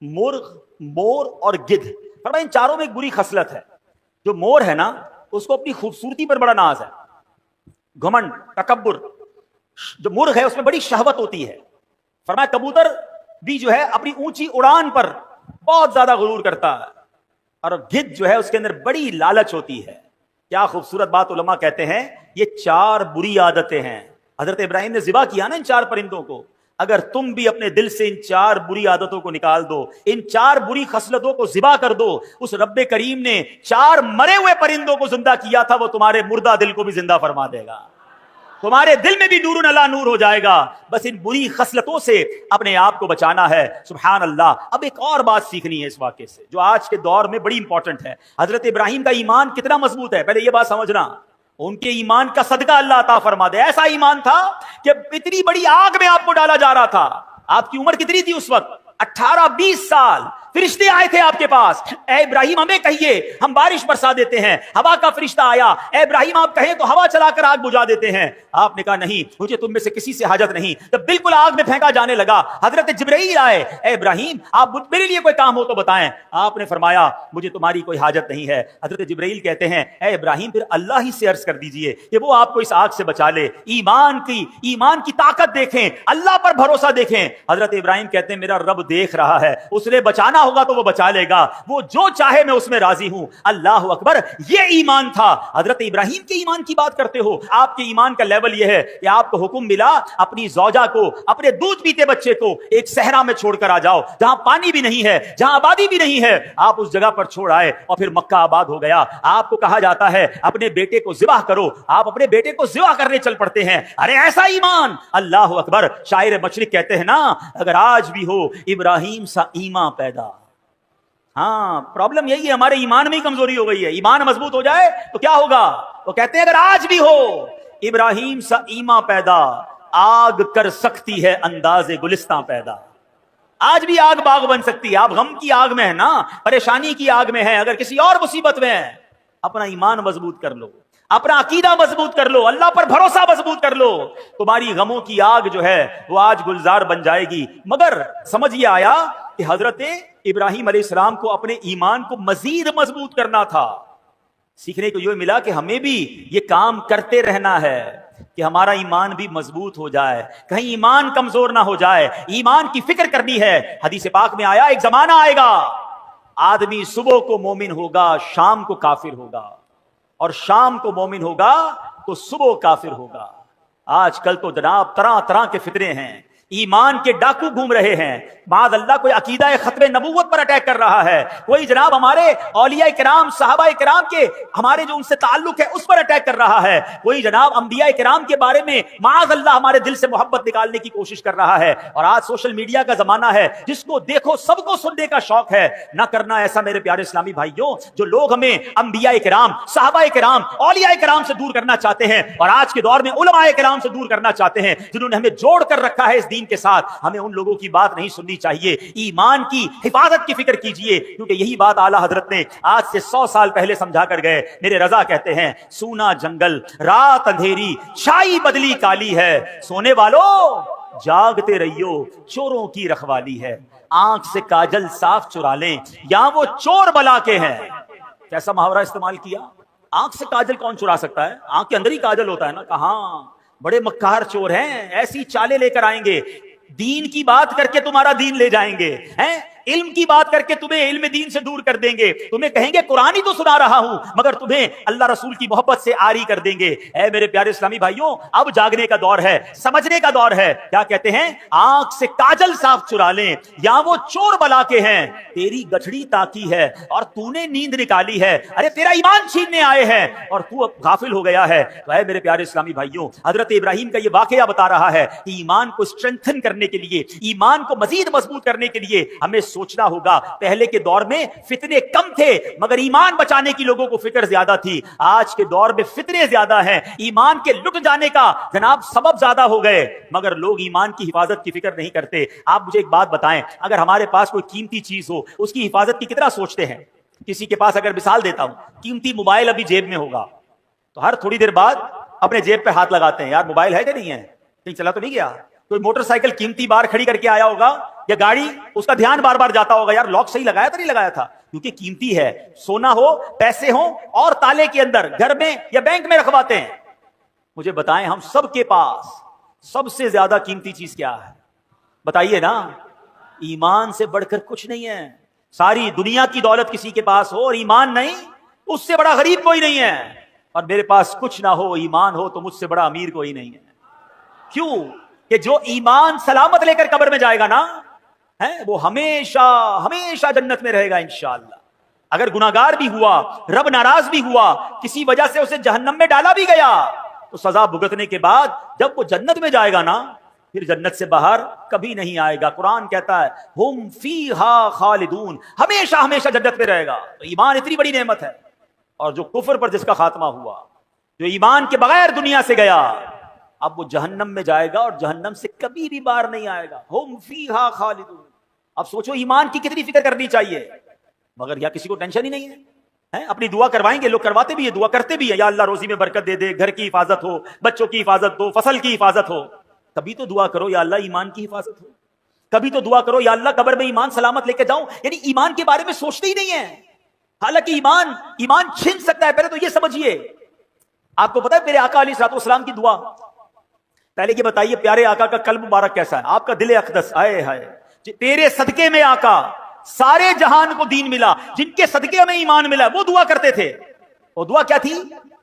مرغ، مور اور گدھ، فرمایا ان چاروں میں ایک بری خصلت ہے. جو مور ہے نا، اس کو اپنی خوبصورتی پر بڑا ناز ہے، گھمنڈ، تکبر. جو مرغ ہے اس میں بڑی شہوت ہوتی ہے. فرمایا کبوتر بھی جو ہے اپنی اونچی اڑان پر بہت زیادہ غرور کرتا ہے. اور گدھ جو ہے اس کے اندر بڑی لالچ ہوتی ہے. کیا خوبصورت بات علماء کہتے ہیں، یہ چار بری عادتیں ہیں. حضرت ابراہیم نے ذبح کیا نا ان چار پرندوں کو. اگر تم بھی اپنے دل سے ان چار بری عادتوں کو نکال دو، ان چار بری خصلتوں کو ذبح کر دو، اس رب کریم نے چار مرے ہوئے پرندوں کو زندہ کیا تھا، وہ تمہارے مردہ دل کو بھی زندہ فرما دے گا. تمہارے دل میں بھی نور اللہ نور ہو جائے گا. بس ان بری خصلتوں سے اپنے آپ کو بچانا ہے. سبحان اللہ. اب ایک اور بات سیکھنی ہے اس واقعے سے جو آج کے دور میں بڑی امپورٹنٹ ہے. حضرت ابراہیم کا ایمان کتنا مضبوط ہے، پہلے یہ بات سمجھنا. ان کے ایمان کا صدقہ اللہ عطا فرما دے. ایسا ایمان تھا کہ اتنی بڑی آگ میں آپ کو ڈالا جا رہا تھا. آپ کی عمر کتنی تھی اس وقت؟ 18-20 سال. فرشتے آئے تھے آپ کے پاس، اے ابراہیم ہمیں کہیے ہم بارش برسا دیتے ہیں. ہوا کا فرشتہ آیا، اے ابراہیم آپ کہیں تو ہوا چلا کر آگ بجھا دیتے ہیں. آپ نے کہا نہیں، مجھے تم میں سے کسی سے حاجت نہیں. جب بالکل آگ میں پھینکا جانے لگا، حضرت جبرائیل آئے، اے ابراہیم آپ میرے لیے کوئی کام ہو تو بتائیں. آپ نے فرمایا مجھے تمہاری کوئی حاجت نہیں ہے. حضرت جبرائیل کہتے ہیں اے ابراہیم پھر اللہ ہی سے عرض کر دیجئے کہ وہ آپ کو اس آگ سے بچا لے. ایمان کی طاقت دیکھیں، اللہ پر بھروسہ دیکھیں. حضرت ابراہیم کہتے ہیں میرا رب دیکھ رہا ہے، اس نے بچانا ہوگا تو وہ بچا لے گا، وہ جو چاہے میں اس میں راضی ہوں. اللہ اکبر. یہ ایمان تھا. حضرت ابراہیم کے ایمان کی بات کرتے ہو، آپ کے ایمان کا لیول یہ ہے کہ آپ کو حکم ملا اپنی زوجہ کو، اپنے دودھ پیتے بچے کو ایک صحرا میں چھوڑ کر آ جاؤ، جہاں پانی بھی نہیں ہے، جہاں آبادی بھی نہیں ہے. آپ اس جگہ پر چھوڑ آئے اور پھر مکہ آباد ہو گیا. آپ کو کہا جاتا ہے اپنے بیٹے کو ذبح کرو، آپ اپنے بیٹے کو ذبح کرنے چل پڑتے ہیں. ارے ایسا ایمان. اللہ اکبر. شاعر مشرق کہتے ہیں نا، اگر آج بھی ہو ابراہیم سا ایمان پیدا. ہاں، پرابلم یہی ہے، ہمارے ایمان میں ہی کمزوری ہو گئی ہے. ایمان مضبوط ہو جائے تو کیا ہوگا؟ وہ کہتے ہیں اگر آج بھی ہو ابراہیم سا ایمان پیدا، آگ کر سکتی ہے انداز گلستان پیدا. آج بھی آگ باغ بن سکتی ہے. آپ غم کی آگ میں ہے نا، پریشانی کی آگ میں ہے، اگر کسی اور مصیبت میں ہے، اپنا ایمان مضبوط کر لو، اپنا عقیدہ مضبوط کر لو، اللہ پر بھروسہ مضبوط کر لو. تمہاری غموں کی آگ جو ہے وہ آج گلزار بن جائے گی. مگر سمجھ یہ آیا کہ حضرت ابراہیم علیہ السلام کو اپنے ایمان کو مزید مضبوط کرنا تھا. سیکھنے کو یہ ملا کہ ہمیں بھی یہ کام کرتے رہنا ہے کہ ہمارا ایمان بھی مضبوط ہو جائے، کہیں ایمان کمزور نہ ہو جائے. ایمان کی فکر کرنی ہے. حدیث پاک میں آیا ایک زمانہ آئے گا، آدمی صبح کو مومن ہوگا، شام کو کافر ہوگا، اور شام کو مومن ہوگا تو صبح کافر ہوگا. آج کل تو جناب طرح طرح کے فتنے ہیں، ایمان کے ڈاکو گھوم رہے ہیں. معاذ اللہ کوئی عقیدہ ختم نبوت پر اٹیک کر رہا ہے، کوئی جناب ہمارے اولیاء کرام صحابہ کرام کے ہمارے جو ان سے تعلق ہے اس پر اٹیک کر رہا ہے، کوئی جناب انبیاء کرام کے بارے میں معاذ اللہ ہمارے دل سے محبت نکالنے کی کوشش کر رہا ہے. اور آج سوشل میڈیا کا زمانہ ہے، جس کو دیکھو سب کو سننے کا شوق ہے. نہ کرنا ایسا میرے پیارے اسلامی بھائیوں. جو لوگ ہمیں انبیاء کرام، صحابہ کرام، اولیاء کرام سے دور کرنا چاہتے ہیں، اور آج کے دور میں علماء کرام سے دور کرنا چاہتے ہیں، جنہوں نے ہمیں جوڑ کر رکھا ہے اس دین کے ساتھ ہمیں ان لوگوں کی بات نہیں سننی چاہیے. ایمان کی حفاظت کی فکر کیجئے, کیونکہ یہی بات اعلیٰ حضرت نے آج سے 100 سال پہلے سمجھا کر گئے. میرے رضا کہتے ہیں سونا جنگل رات اندھیری چھائی بدلی کالی ہے, سونے والوں جاگتے رہیو چوروں کی رکھوالی ہے. آنکھ سے کاجل صاف چرا لیں یا وہ چور بلا کے ہیں. کیسا محاورہ استعمال کیا, آنکھ سے کاجل کون چرا سکتا ہے؟ آنکھ کے اندر ہی کاجل ہوتا ہے نا. کہاں بڑے مکار چور ہیں, ایسی چالیں لے کر آئیں گے, دین کی بات کر کے تمہارا دین لے جائیں گے, ہیں علم کی بات کر کے تمہیں علم دین سے دور کر دیں گے, تمہیں کہیں گے قرآن ہی تو سنا رہا ہوں, مگر تمہیں اللہ رسول کی محبت سے آری کر دیں گے. اے میرے پیارے اسلامی بھائیوں, اب جاگنے کا دور ہے, سمجھنے کا دور ہے. کیا کہتے ہیں؟ آنکھ سے کاجل صاف چرا لیں یا وہ چور بلا کے ہیں. تیری گٹھڑی تاکی ہے اور تو نے نیند نکالی ہے, ارے تیرا ایمان چھیننے آئے ہیں اور تو اب غافل ہو گیا ہے. تو اے میرے پیارے اسلامی بھائیوں, حضرت ابراہیم کا یہ واقعہ بتا رہا ہے کہ ایمان کو اسٹرینتھن کرنے کے لیے, ایمان کو مزید مضبوط کرنے کے لیے ہمیں سوچنا ہوگا. پہلے کے دور میں فتنے کم تھے مگر ایمان بچانے کی لوگوں کو فکر زیادہ تھی. آج کے دور میں فتنے زیادہ ہیں, ایمان کے لٹ جانے کا جناب سبب زیادہ ہو گئے, مگر لوگ ایمان کی حفاظت کی فکر نہیں کرتے. آپ مجھے ایک بات بتائیں, اگر ہمارے پاس کوئی قیمتی چیز ہو اس کی حفاظت کی کتنا سوچتے ہیں؟ کسی کے پاس اگر مثال دیتا ہوں, قیمتی موبائل ابھی جیب میں ہوگا تو ہر تھوڑی دیر بعد اپنے جیب پہ ہاتھ لگاتے ہیں, یار موبائل ہے کہ نہیں ہے, کہیں چلا تو نہیں گیا. کوئی موٹر سائیکل قیمتی بار کھڑی کر کے آیا ہوگا یا گاڑی, اس کا دھیان بار بار جاتا ہوگا, یار لاک صحیح لگایا تھا نہیں لگایا تھا, کیونکہ قیمتی ہے. سونا ہو, پیسے ہوں اور تالے کے اندر گھر میں یا بینک میں رکھواتے ہیں. مجھے بتائیں ہم سب کے پاس سب سے زیادہ قیمتی چیز کیا ہے؟ بتائیے نا. ایمان سے بڑھ کر کچھ نہیں ہے. ساری دنیا کی دولت کسی کے پاس ہو اور ایمان نہیں, اس سے بڑا غریب کوئی نہیں ہے. اور میرے پاس کچھ نہ ہو, ایمان ہو, تو مجھ سے بڑا امیر کوئی نہیں ہے. کیوں؟ کہ جو ایمان سلامت لے کر قبر میں جائے گا نا, وہ ہمیشہ ہمیشہ جنت میں رہے گا انشاءاللہ. اگر گناہگار بھی ہوا, رب ناراض بھی ہوا, کسی وجہ سے اسے جہنم میں ڈالا بھی گیا, تو سزا بھگتنے کے بعد جب وہ جنت میں جائے گا نا, پھر جنت سے باہر کبھی نہیں آئے گا. قرآن کہتا ہے ہم فیہا خالدون, ہمیشہ ہمیشہ جنت میں رہے گا. تو ایمان اتنی بڑی نعمت ہے. اور جو کفر پر جس کا خاتمہ ہوا, جو ایمان کے بغیر دنیا سے گیا, اب وہ جہنم میں جائے گا اور جہنم سے کبھی بھی باہر نہیں آئے گا. ہم فیہا خالدون. اب سوچو ایمان کی کتنی فکر کرنی چاہیے, مگر یا کسی کو ٹینشن ہی نہیں ہے. اپنی دعا کروائیں گے, لوگ کرواتے بھی ہیں, دعا کرتے بھی ہیں, یا اللہ روزی میں برکت دے دے, گھر کی حفاظت ہو, بچوں کی حفاظت ہو, فصل کی حفاظت ہو. کبھی تو دعا کرو یا اللہ ایمان کی حفاظت ہو. کبھی تو دعا کرو یا اللہ قبر میں ایمان سلامت لے کے جاؤں. یعنی ایمان کے بارے میں سوچتے ہی نہیں ہے. حالانکہ ایمان چھن سکتا ہے. پہلے تو یہ سمجھیے, آپ کو پتا ہے میرے آقا علیہ السلام کی دعا, پہلے یہ بتائیے پیارے آقا کا قلب مبارک کیسا ہے, آپ کا دل اقدس, آئے ہائے تیرے صدقے میں آقا سارے جہان کو دین ملا, جن کے صدقے میں ایمان ملا وہ دعا کرتے تھے. وہ دعا کیا تھی؟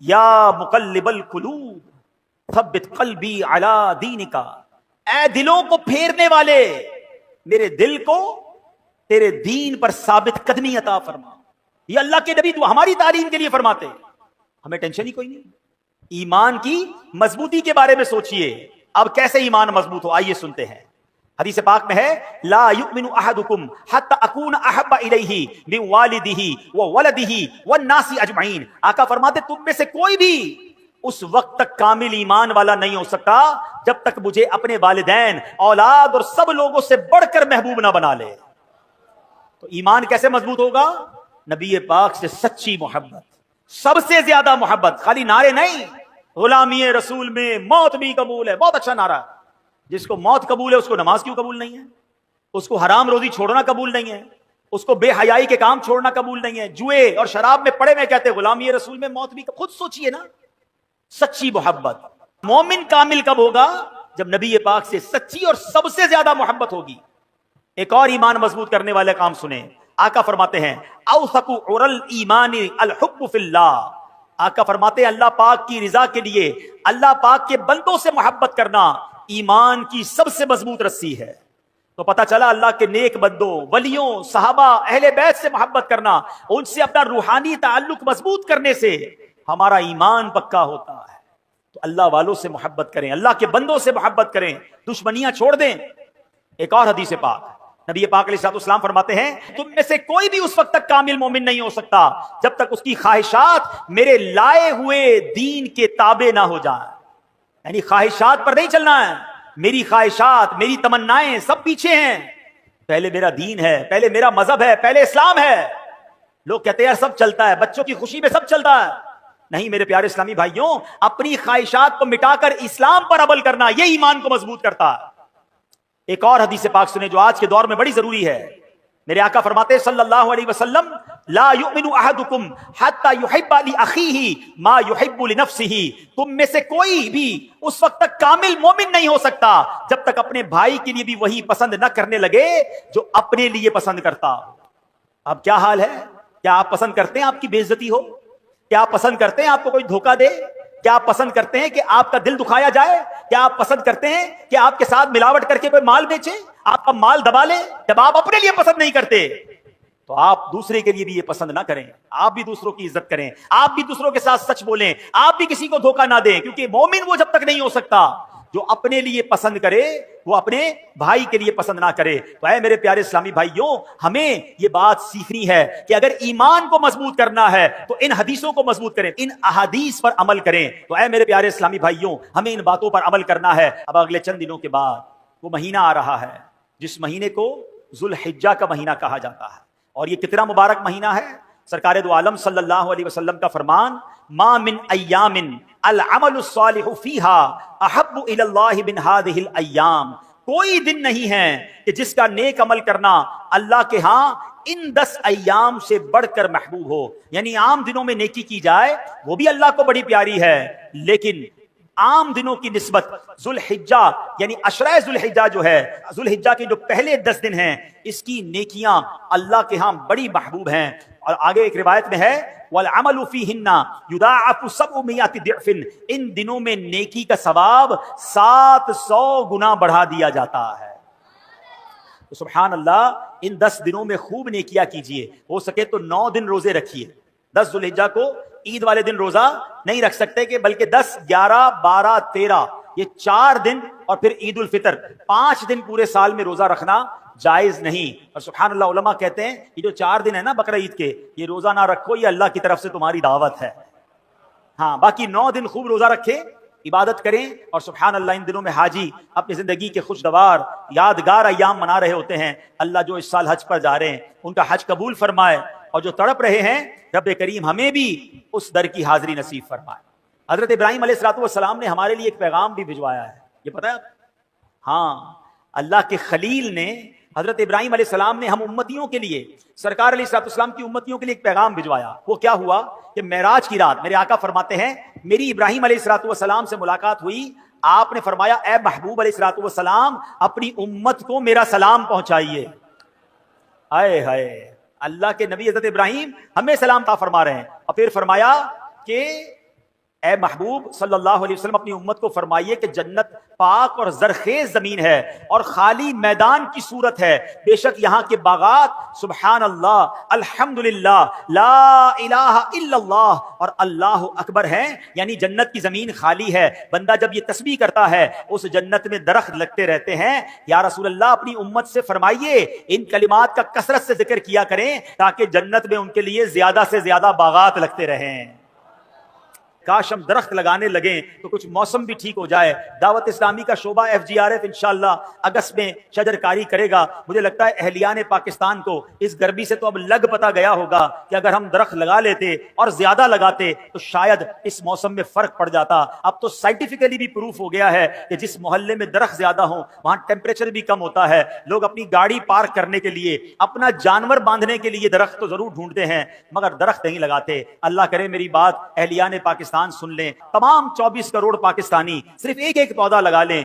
یا مقلب القلوب ثبت قلبی علی دینک, اے دلوں کو پھیرنے والے میرے دل کو تیرے دین پر ثابت قدمی عطا فرما. یہ اللہ کے نبی دعا ہماری تعلیم کے لیے فرماتے. ہمیں ٹینشن ہی کوئی نہیں. ایمان کی مضبوطی کے بارے میں سوچئے. اب کیسے ایمان مضبوط ہو, آئیے سنتے ہیں. حدیث پاک میں ہے لا یؤمن احدکم حتی اکون احب الیہ من والدہ وولدہ والناس اجمعین. آقا فرماتے تم میں سے کوئی بھی اس وقت تک کامل ایمان والا نہیں ہو سکتا جب تک مجھے اپنے والدین, اولاد اور سب لوگوں سے بڑھ کر محبوب نہ بنا لے. تو ایمان کیسے مضبوط ہوگا؟ نبی پاک سے سچی محبت, سب سے زیادہ محبت. خالی نعرے نہیں, غلامی رسول میں موت بھی قبول ہے, بہت اچھا نعرہ. جس کو موت قبول ہے اس کو نماز کیوں قبول نہیں ہے؟ اس کو حرام روزی چھوڑنا قبول نہیں ہے, اس کو بے حیائی کے کام چھوڑنا قبول نہیں ہے, جوئے اور شراب میں پڑے میں کہتے غلامی رسول میں موت بھی. خود سوچئے نا, سچی محبت. مومن کامل کب ہوگا؟ جب نبی پاک سے سچی اور سب سے زیادہ محبت ہوگی. ایک اور ایمان مضبوط کرنے والے کام سنیں. آقا فرماتے ہیں اوثق عر الایمان الحب فی اللہ. آقا فرماتے ہیں اللہ پاک کی رضا کے لیے اللہ پاک کے بندوں سے محبت کرنا ایمان کی سب سے مضبوط رسی ہے. تو پتہ چلا اللہ کے نیک بندوں, ولیوں, صحابہ, اہل بیت سے محبت کرنا, ان سے اپنا روحانی تعلق مضبوط کرنے سے ہمارا ایمان پکا ہوتا ہے. تو اللہ والوں سے محبت کریں, اللہ کے بندوں سے محبت کریں, دشمنیاں چھوڑ دیں. ایک اور حدیث پاک, نبی پاک علیہ السلام فرماتے ہیں تم میں سے کوئی بھی اس وقت تک کامل مومن نہیں ہو سکتا جب تک اس کی خواہشات میرے لائے ہوئے دین کے تابع نہ ہو جائیں. یعنی خواہشات پر نہیں چلنا ہے, میری خواہشات، میری تمنائیں سب پیچھے ہیں، پہلے میرا دین ہے، پہلے میرا مذہب ہے، پہلے اسلام ہے۔ لوگ کہتے ہیں سب چلتا ہے، بچوں کی خوشی میں سب چلتا ہے۔ نہیں میرے پیارے اسلامی بھائیوں، اپنی خواہشات کو مٹا کر اسلام پر عمل کرنا یہ ایمان کو مضبوط کرتا ہے۔ ایک اور حدیث پاک سنیں جو آج کے دور میں بڑی ضروری ہے۔ میرے آقا فرماتے ہیں صلی اللہ علیہ وسلم، لا یؤمن احدکم حتی یحب لاخیہ ما یحب لنفسہ، تم میں سے کوئی بھی اس وقت تک کامل مومن نہیں ہو سکتا جب تک اپنے بھائی کے لیے بھی وہی پسند نہ کرنے لگے جو اپنے لیے پسند کرتا ہو۔ اب کیا حال ہے؟ کیا آپ پسند کرتے ہیں آپ کی بے عزتی ہو؟ کیا آپ پسند کرتے ہیں آپ کو کوئی دھوکہ دے؟ کیا آپ پسند کرتے ہیں کہ آپ کا دل دکھایا جائے؟ کیا آپ پسند کرتے ہیں کہ آپ کے ساتھ ملاوٹ کر کے کوئی مال بیچے، آپ کا مال دبا لے؟ جب آپ اپنے لیے پسند نہیں کرتے تو آپ دوسرے کے لیے بھی یہ پسند نہ کریں۔ آپ بھی دوسروں کی عزت کریں، آپ بھی دوسروں کے ساتھ سچ بولیں، آپ بھی کسی کو دھوکہ نہ دیں، کیونکہ مومن وہ جب تک نہیں ہو سکتا جو اپنے لیے پسند کرے وہ اپنے بھائی کے لیے پسند نہ کرے۔ تو اے میرے پیارے اسلامی بھائیوں، ہمیں یہ بات سیکھنی ہے کہ اگر ایمان کو مضبوط کرنا ہے تو ان حدیثوں کو مضبوط کریں، ان احادیث پر عمل کریں۔ تو اے میرے پیارے اسلامی بھائیوں، ہمیں ان باتوں پر عمل کرنا ہے۔ اب اگلے چند دنوں کے بعد وہ مہینہ آ رہا ہے جس مہینے کو ذو الحجہ کا مہینہ کہا جاتا ہے، اور یہ کتنا مبارک مہینہ ہے۔ سرکار دو عالم صلی اللہ علیہ وسلم کا فرمان، ما من ایام العمل الصالح فیہا احب الی اللہ من ہذہ الایام، کوئی دن نہیں ہے کہ جس کا نیک عمل کرنا اللہ کے ہاں ان 10 ایام سے بڑھ کر محبوب ہو۔ یعنی عام دنوں میں نیکی کی جائے وہ بھی اللہ کو بڑی پیاری ہے، لیکن عام دنوں کی نسبت ذوالحجہ یعنی عشرہ ذوالحجہ جو ہے، ذوالحجہ کے جو پہلے 10 دن ہیں، اس کی نیکیاں اللہ کے ہاں بڑی محبوب ہیں۔ اور آگے ایک روایت میں ہے، وَالْعَمَلُ فِيهِنَّ يُضَاعَفُ 700 ضِعْفٍ، ان دنوں میں نیکی کا ثواب 700 گنا بڑھا دیا جاتا ہے۔ تو سبحان اللہ، ان 10 دنوں میں خوب نیکیاں کیجئے، ہو سکے تو 9 دن روزے رکھیے۔ 10 ذوالحجہ کو عید والے دن روزہ نہیں رکھ سکتے کہ بلکہ 10، 11، 12، 13 یہ 4 دن، اور پھر عید الفطر 5 دن پورے سال میں روزہ رکھنا جائز نہیں۔ اور سبحان اللہ، علماء کہتے ہیں یہ جو 4 دن ہے نا بقرہ عید کے، یہ روزہ نہ رکھو، یہ اللہ کی طرف سے تمہاری دعوت ہے۔ ہاں، باقی 9 دن خوب روزہ رکھے، عبادت کریں، اور سبحان اللہ ان دنوں میں حاجی اپنی زندگی کے خوشگوار یادگار ایام منا رہے ہوتے ہیں۔ اللہ جو اس سال حج پر جا رہے ہیں ان کا حج قبول فرمائے، اور جو تڑپ رہے ہیں رب کریم ہمیں بھی اس در کی حاضری نصیب فرمائے۔ حضرت ابراہیم علیہ السلام نے ہمارے لیے ایک پیغام بھی بھجوایا ہے، یہ پتہ ہے؟ ہاں، اللہ کے خلیل نے، حضرت ابراہیم علیہ السلام نے ہم امتیوں کے لیے، سرکار علیہ السلام کی امتیوں کے لیے ایک پیغام بھجوایا۔ وہ کیا ہوا کہ معراج کی رات میرے آقا فرماتے ہیں میری ابراہیم علیہ السلام سے ملاقات ہوئی، آپ نے فرمایا اے محبوب علیہ السلام اپنی امت کو میرا سلام پہنچائیے۔ ہائے ہائے، اللہ کے نبی حضرت ابراہیم ہمیں سلام عطا فرما رہے ہیں، اور پھر فرمایا کہ اے محبوب صلی اللہ علیہ وسلم اپنی امت کو فرمائیے کہ جنت پاک اور زرخیز زمین ہے اور خالی میدان کی صورت ہے، بے شک یہاں کے باغات سبحان اللہ، الحمدللہ، لا الہ الا اللہ اور اللہ اکبر ہیں، یعنی جنت کی زمین خالی ہے۔ بندہ جب یہ تسبیح کرتا ہے اس جنت میں درخت لگتے رہتے ہیں۔ یا رسول اللہ اپنی امت سے فرمائیے ان کلمات کا کثرت سے ذکر کیا کریں تاکہ جنت میں ان کے لیے زیادہ سے زیادہ باغات لگتے رہیں۔ کاش ہم درخت لگانے لگیں تو کچھ موسم بھی ٹھیک ہو جائے۔ دعوت اسلامی کا شعبہ FGRF انشاءاللہ اگست میں شجر کاری کرے گا۔ مجھے لگتا ہے اہلیان پاکستان کو اس گرمی سے تو اب لگ پتا گیا ہوگا کہ اگر ہم درخت لگا لیتے اور زیادہ لگاتے تو شاید اس موسم میں فرق پڑ جاتا۔ اب تو سائنٹیفکلی بھی پروف ہو گیا ہے کہ جس محلے میں درخت زیادہ ہوں وہاں ٹیمپریچر بھی کم ہوتا ہے۔ لوگ اپنی گاڑی پارک کرنے کے لیے، اپنا جانور باندھنے کے لیے درخت تو ضرور ڈھونڈتے ہیں مگر درخت نہیں لگاتے۔ اللہ کرے میری بات اہلیان پاکستان سن لیں، تمام 24 کروڑ پاکستانی صرف ایک پودا لگا لیں۔